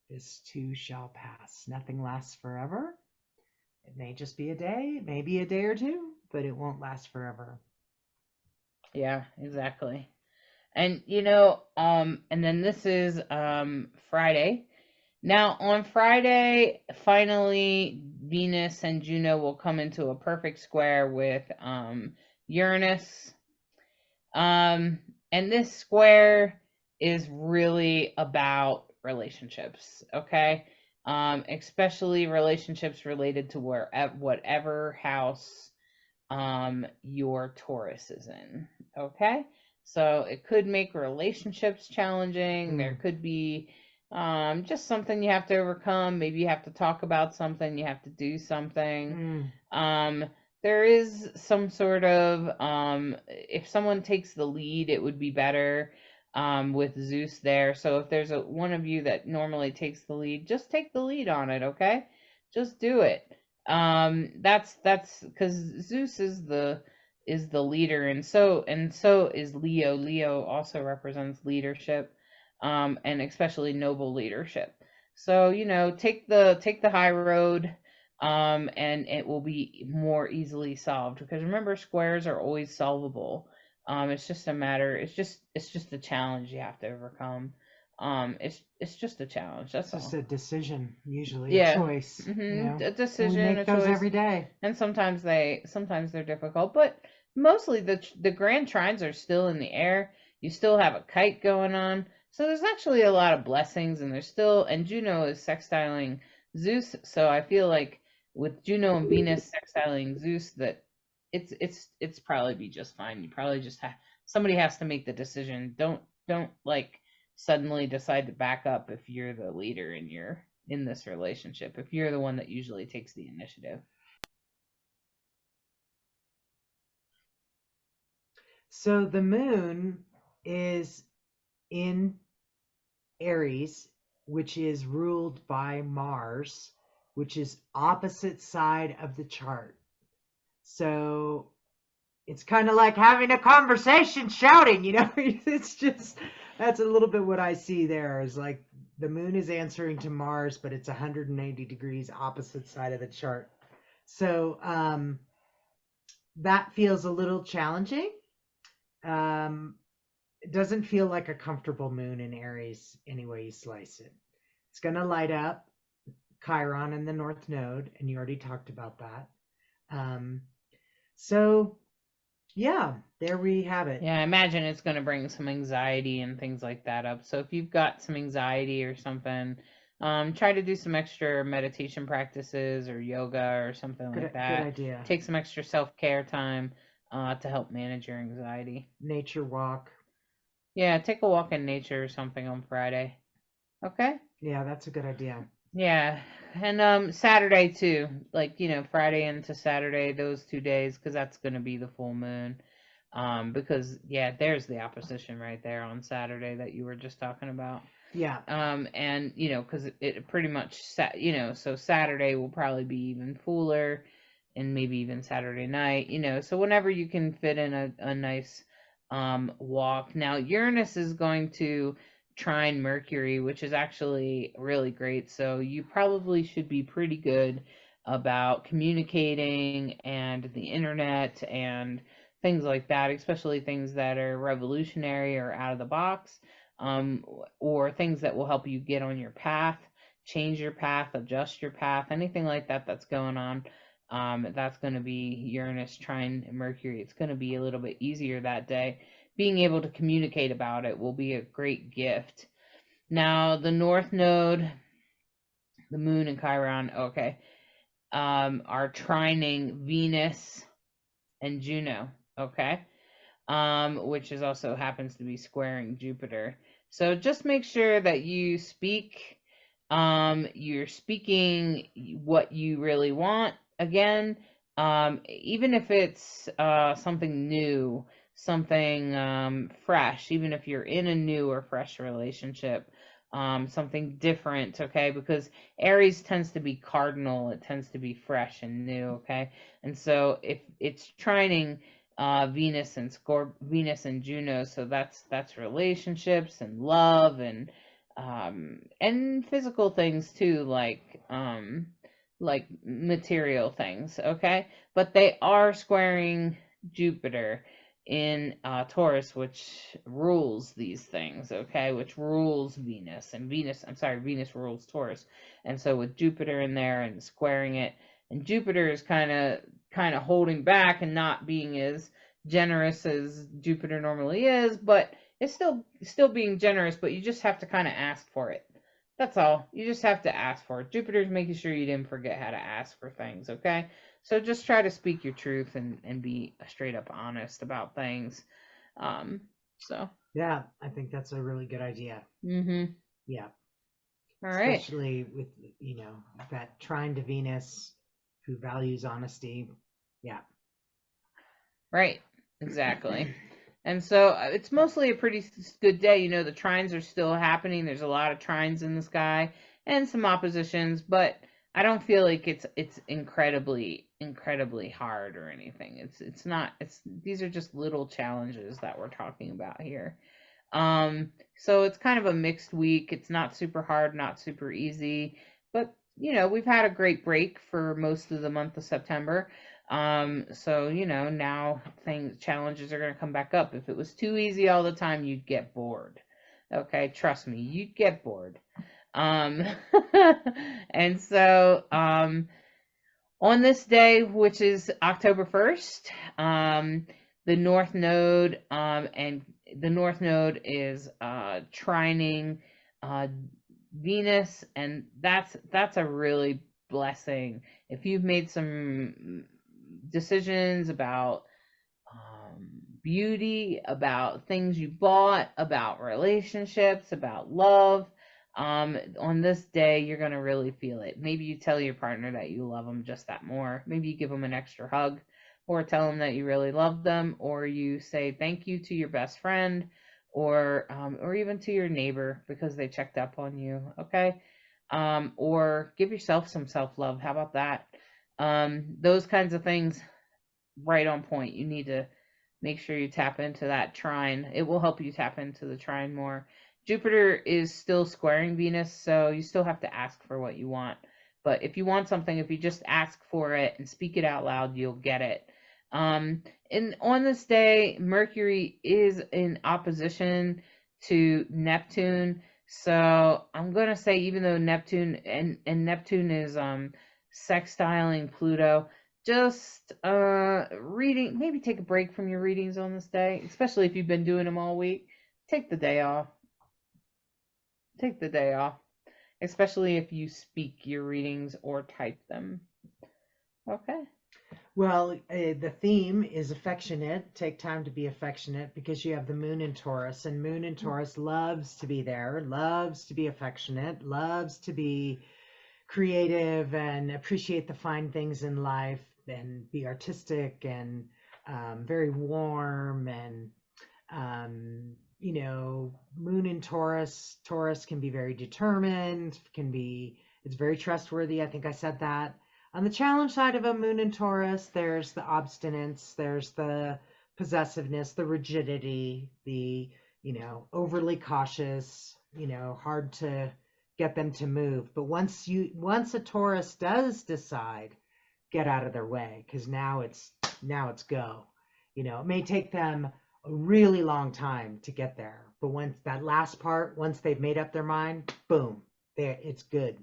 This too shall pass. Nothing lasts forever. It may just be a day, it may be a day or two, but it won't last forever. Yeah, exactly. And and then this is Friday. Now on Friday, finally Venus and Juno will come into a perfect square with Uranus. And this square is really about relationships, okay? Especially relationships related to whatever house your Taurus is in, okay? So it could make relationships challenging. There could be just something you have to overcome. Maybe you have to talk about something, you have to do something. There is some sort of if someone takes the lead, it would be better with Zeus there. So if there's one of you that normally takes the lead, just take the lead on it, okay? Just do it. That's because Zeus is the leader, and so is Leo. Leo also represents leadership, and especially noble leadership. So take the high road, and it will be more easily solved, because remember, squares are always solvable. It's just a matter. It's just a challenge you have to overcome. It's just a challenge. That's just all. a decision, usually Yeah. a choice. A decision. We make a those choice. every day, and sometimes they're difficult, but mostly the grand trines are still in the air. You still have a kite going on, so there's actually a lot of blessings, and Juno is sextiling Zeus, so I feel like with Juno and Venus sextiling Zeus, that it's probably be just fine. You probably just somebody has to make the decision. Don't like suddenly decide to back up if you're the leader in this relationship, if you're the one that usually takes the initiative. So the moon is in Aries, which is ruled by Mars, which is opposite side of the chart. So it's kind of like having a conversation shouting, it's just, that's a little bit what I see there, is like the moon is answering to Mars, but it's 180 degrees opposite side of the chart. So that feels a little challenging. It doesn't feel like a comfortable moon in Aries any way you slice it. It's going to light up Chiron and the North Node, and you already talked about that. So yeah, there we have it. Yeah, I imagine it's going to bring some anxiety and things like that up. So if you've got some anxiety or something, try to do some extra meditation practices or yoga or something like that. Good idea. Take some extra self-care time to help manage your anxiety. Nature walk. Yeah, take a walk in nature or something on Friday. Okay? Yeah, that's a good idea. Yeah. And Saturday too. Like, Friday into Saturday, those 2 days, because that's gonna be the full moon. Because yeah, there's the opposition right there on Saturday that you were just talking about. Yeah. And because it pretty much so Saturday will probably be even fuller, and maybe even Saturday night, so whenever you can fit in a nice walk. Now Uranus is going to trine Mercury, which is actually really great, so you probably should be pretty good about communicating and the internet and things like that, especially things that are revolutionary or out of the box, um, or things that will help you get on your path, change your path, adjust your path, anything like that that's going on. That's going to be Uranus trine Mercury. It's going to be a little bit easier that day. Being able to communicate about it will be a great gift. Now, the North Node, the Moon and Chiron, okay, are trining Venus and Juno, okay, which is also happens to be squaring Jupiter. So just make sure that you're speaking what you really want. Again, even if it's something new, something fresh, even if you're in a new or fresh relationship, something different, okay? Because Aries tends to be cardinal, it tends to be fresh and new, okay? And so if it's trining Venus and Juno, so that's relationships and love and physical things too, like material things, okay? But they are squaring Jupiter in Taurus, which rules these things, okay? Which rules Venus, and Venus rules Taurus. And so with Jupiter in there and squaring it, and Jupiter is kind of holding back and not being as generous as Jupiter normally is, but it's still being generous, but you just have to kind of ask for it. That's all. You just have to ask for it. Jupiter's making sure you didn't forget how to ask for things, okay? So just try to speak your truth and be straight up honest about things. So Yeah, I think that's a really good idea. mm-hmm. Yeah. All right. Especially with, that trine to Venus who values honesty. Yeah. Right. Exactly. And so it's mostly a pretty good day. The trines are still happening. There's a lot of trines in the sky and some oppositions, but I don't feel like it's incredibly hard or anything. It's not. These are just little challenges that we're talking about here. So it's kind of a mixed week. It's not super hard, not super easy, but we've had a great break for most of the month of September. So now challenges are going to come back up. If it was too easy all the time, you'd get bored. Okay, trust me, you'd get bored. Um, and so on this day, which is October 1st, the North Node and the North Node is trining uh, Venus, and that's a really blessing. If you've made some decisions about beauty, about things you bought, about relationships, about love, on this day, you're going to really feel it. Maybe you tell your partner that you love them just that more. Maybe you give them an extra hug, or tell them that you really love them, or you say thank you to your best friend, or even to your neighbor because they checked up on you, okay? Or give yourself some self-love. How about that? Those kinds of things, right on point. You need to make sure you tap into that trine. It will help you tap into the trine more. Jupiter is still squaring Venus, so you still have to ask for what you want. But if you want something, if you just ask for it and speak it out loud, you'll get it. And on this day, Mercury is in opposition to Neptune. So I'm gonna say, even though Neptune and Neptune is sextiling Pluto, just reading, maybe take a break from your readings on this day, especially if you've been doing them all week. Take the day off. Take the day off, especially if you speak your readings or type them. Okay. Well, the theme is affectionate. Take time to be affectionate because you have the moon in Taurus, and moon in Taurus loves to be there, loves to be affectionate, loves to be creative and appreciate the fine things in life and be artistic and very warm and moon in Taurus. Taurus can be very determined, it's very trustworthy. I think I said that. On the challenge side of a moon in Taurus, there's the obstinance, there's the possessiveness, the rigidity, the, overly cautious, hard to get them to move. But once a Taurus does decide, get out of their way, because now it's go. It may take them a really long time to get there, but once that last part, once they've made up their mind, boom, there it's good.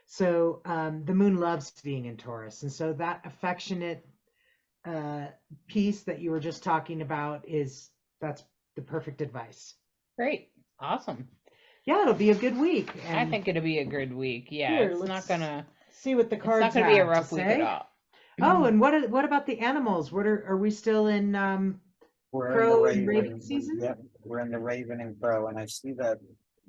So the moon loves being in Taurus, and so that affectionate piece that you were just talking about that's the perfect advice. Great. Awesome. Yeah, it'll be a good week. I think it'll be a good week. Yeah, Here, it's not let's gonna see what the it's cards not gonna be a have rough to week say. at all. Oh, and what about the animals? What are we still in We're crow in and the raven season? Yep, we're in the Raven and Crow, and I see that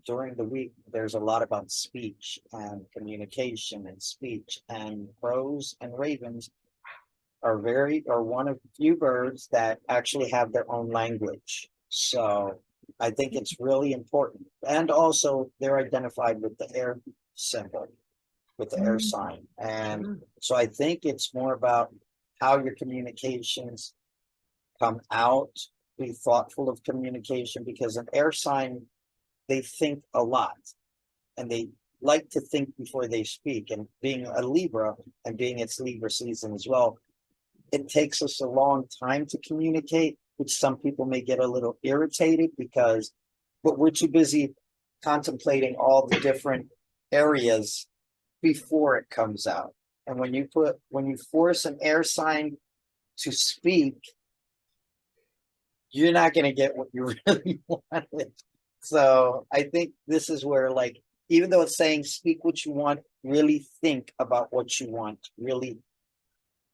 during the week there's a lot about speech and communication and speech, and crows and ravens are one of the few birds that actually have their own language. So I think it's really important. And also they're identified with the air symbol, with the air sign. And Sure. so I think it's more about how your communications come out, be thoughtful of communication, because an air sign, they think a lot and they like to think before they speak. And being a Libra and being its Libra season as well, it takes us a long time to communicate, which some people may get a little irritated but we're too busy contemplating all the different areas before it comes out. And when you force an air sign to speak, you're not going to get what you really wanted. So I think this is where, like, even though it's saying speak what you want, really think about what you want, really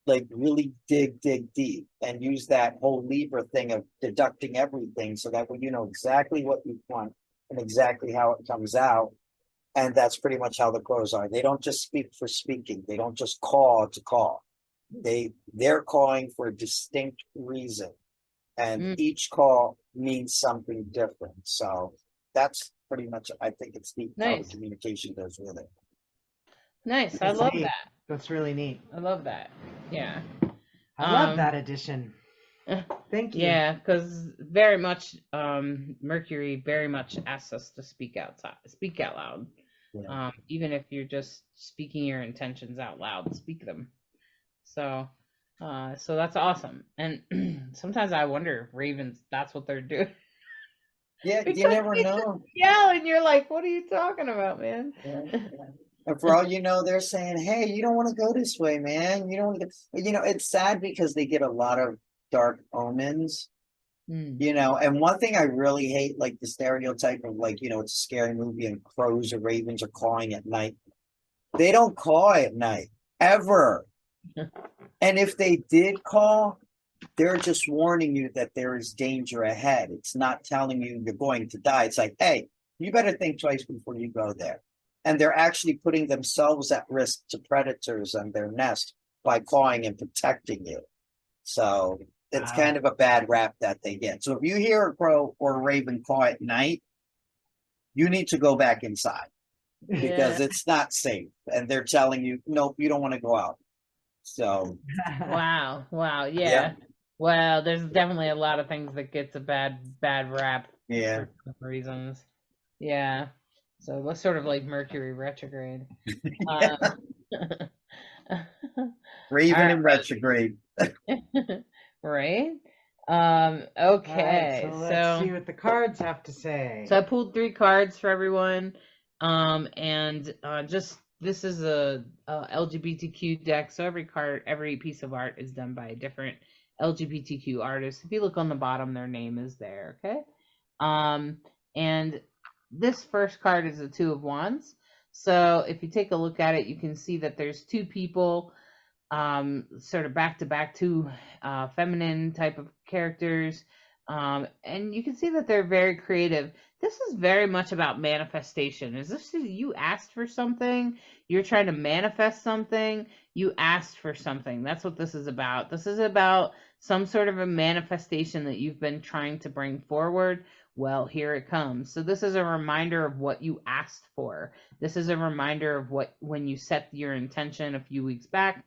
dig deep and use that whole Libra thing of deducting everything so that when you know exactly what you want and exactly how it comes out. And that's pretty much how the crows are. They don't just speak for speaking. They don't just call to call. They're calling for a distinct reason. And each call means something different. So that's pretty much, I think it's neat how the Nice. communication goes with it. Nice. I That's love neat. that. That's really neat. I love that. Yeah. I love that addition. Thank you. Yeah, because very much Mercury very much asks us to speak out loud. Yeah. Even if you're just speaking your intentions out loud, speak them. So so that's awesome. And sometimes I wonder if ravens, that's what they're doing. Yeah, you Because never they know. just yell and you're like, what are you talking about, man? Yeah, yeah. And for all you know, they're saying, "Hey, you don't want to go this way, man. You don't want to." It's sad because they get a lot of dark omens. And one thing I really hate, like the stereotype of, like, it's a scary movie and crows or ravens are cawing at night. They don't caw at night ever. And if they did caw, they're just warning you that there is danger ahead. It's not telling you you're going to die. It's like, hey, you better think twice before you go there. And they're actually putting themselves at risk to predators and their nest by cawing and protecting you. So it's kind of a bad rap that they get. So if you hear a crow or a raven caw at night, you need to go back inside because it's not safe. And they're telling you, nope, you don't want to go out. So Wow. Yeah. Well, there's definitely a lot of things that gets a bad rap yeah, for some reasons. Yeah. So let's sort of like Mercury retrograde. Raven in retrograde. Right? Okay. All right, so let's see what the cards have to say. So I pulled 3 cards for everyone. And just this is a LGBTQ deck. So every piece of art is done by a different LGBTQ artist. If you look on the bottom, their name is there. Okay. And this first card is a 2 of Wands. So if you take a look at it, you can see that there's 2 people sort of back to back two feminine type of characters. And you can see that they're very creative. This is very much about manifestation. Is this you asked for something? You're trying to manifest something. You asked for something. That's what this is about. This is about some sort of a manifestation that you've been trying to bring forward. Well, here it comes. So this is a reminder of what you asked for. This is a reminder of what when you set your intention a few weeks back.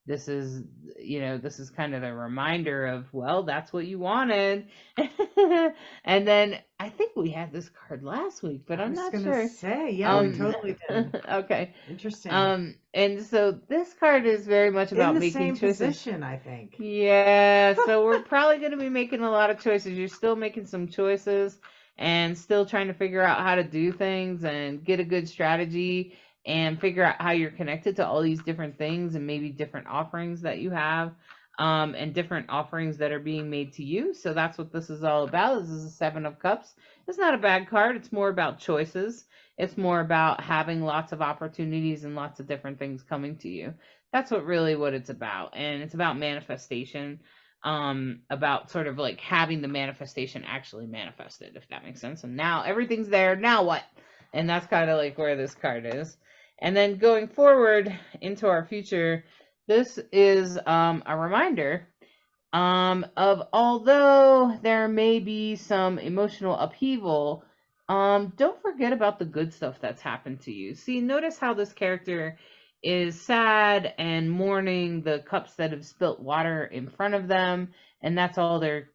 This is, this is kind of the reminder of, well, that's what you wanted. And then I think we had this card last week, but I'm not sure. I was gonna say, yeah, we totally did. Okay. Interesting. And so this card is very much about in the making same choices. position, I think. Yeah, so we're probably going to be making a lot of choices. You're still making some choices and still trying to figure out how to do things and get a good strategy and figure out how you're connected to all these different things and maybe different offerings that you have, and different offerings that are being made to you. So that's what this is all about. This is a Seven of Cups. It's not a bad card. It's more about choices. It's more about having lots of opportunities and lots of different things coming to you. That's what it's about. And it's about manifestation, about sort of like having the manifestation actually manifested, if that makes sense. And now everything's there. Now what? And that's kind of like where this card is. And then going forward into our future, this is a reminder of, although there may be some emotional upheaval, don't forget about the good stuff that's happened to you. See, notice how this character is sad and mourning the cups that have spilt water in front of them, and that's all they're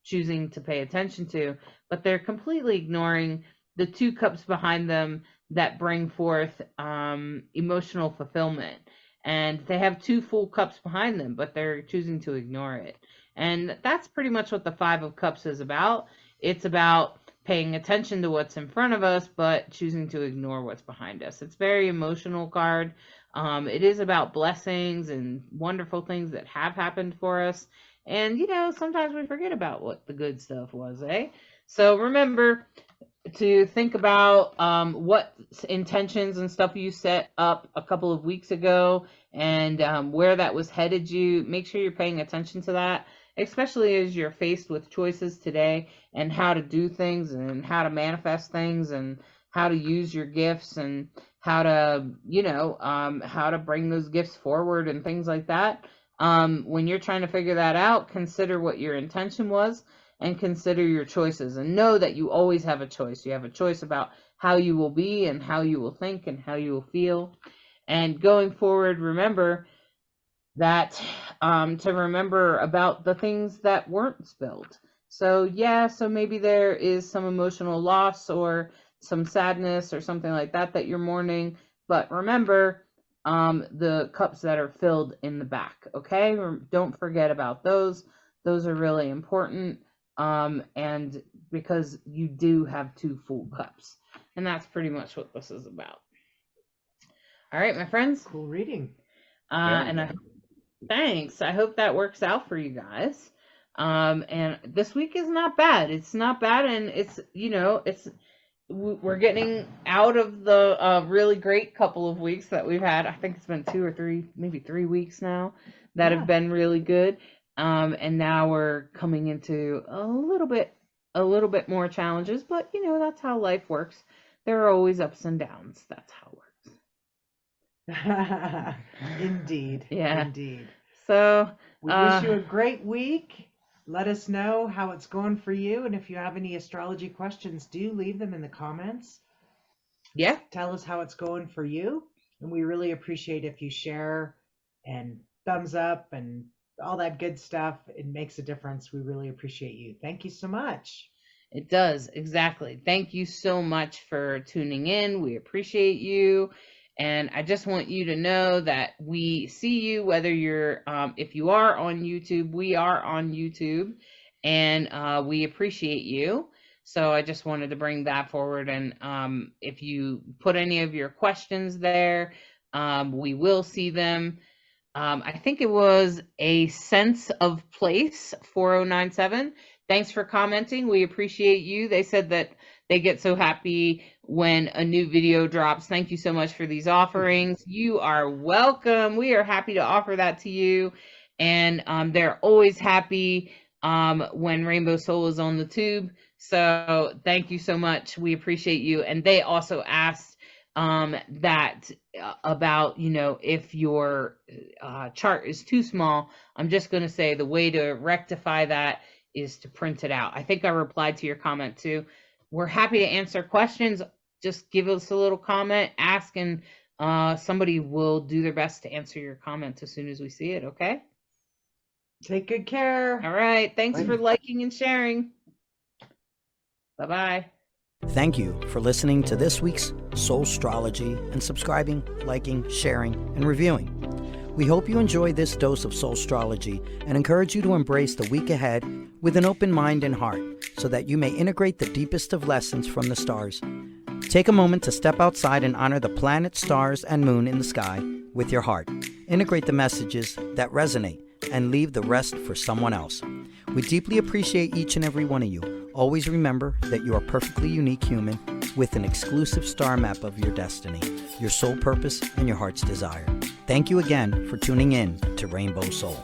choosing to pay attention to. But they're completely ignoring the two cups behind them that bring forth emotional fulfillment. And they have two full cups behind them, but they're choosing to ignore it. And that's pretty much what the Five of Cups is about. It's about paying attention to what's in front of us, but choosing to ignore what's behind us. It's a very emotional card. It is about blessings and wonderful things that have happened for us. And, sometimes we forget about what the good stuff was, eh? So remember to think about what intentions and stuff you set up a couple of weeks ago, and where that was headed you. Make sure you're paying attention to that, especially as you're faced with choices today and how to do things and how to manifest things and how to use your gifts and how to, how to bring those gifts forward and things like that. When you're trying to figure that out, consider what your intention was and consider your choices, and know that you always have a choice. You have a choice about how you will be and how you will think and how you will feel. And going forward, remember that to remember about the things that weren't spilled. So so maybe there is some emotional loss or some sadness or something like that you're mourning, but remember the cups that are filled in the back, okay? Don't forget about those. Those are really important, and because you do have two full cups. And that's pretty much what this is about. All right, my friends. Cool reading. Thanks. I hope that works out for you guys. And this week is not bad. It's not bad, and it's we're getting out of the really great couple of weeks that we've had. I think it's been 2 or 3, maybe 3 weeks now that have been really good. And now we're coming into a little bit more challenges, but that's how life works. There are always ups and downs. That's how it works. Indeed. Yeah. Indeed. So we wish you a great week. Let us know how it's going for you. And if you have any astrology questions, do leave them in the comments. Yeah. Tell us how it's going for you. And we really appreciate if you share and thumbs up and all that good stuff. It makes a difference. We really appreciate you. Thank you so much. It does. Exactly. Thank you so much for tuning in. We appreciate you. And I just want you to know that we see you, whether you're, if you are on YouTube, we are on YouTube, and we appreciate you. So I just wanted to bring that forward. And if you put any of your questions there, we will see them. I think it was a Sense of Place 4097. Thanks for commenting. We appreciate you. They said that They get so happy when a new video drops. Thank you so much for these offerings. You are welcome. We are happy to offer that to you. And they're always happy when Rainbow Soul is on the tube. So thank you so much. We appreciate you. And they also asked that about, if your chart is too small. I'm just going to say the way to rectify that is to print it out. I think I replied to your comment too. We're happy to answer questions. Just give us a little comment, ask, and somebody will do their best to answer your comment as soon as we see it. Okay. Take good care. All right. Thanks for liking and sharing. Bye-bye. Thank you for listening to this week's Soulstrology and subscribing, liking, sharing, and reviewing. We hope you enjoy this dose of Soulstrology and encourage you to embrace the week ahead with an open mind and heart so that you may integrate the deepest of lessons from the stars. Take a moment to step outside and honor the planets, stars, and moon in the sky with your heart. Integrate the messages that resonate and leave the rest for someone else. We deeply appreciate each and every one of you. Always remember that you are a perfectly unique human with an exclusive star map of your destiny, your soul purpose, and your heart's desire. Thank you again for tuning in to Rainbow Soul.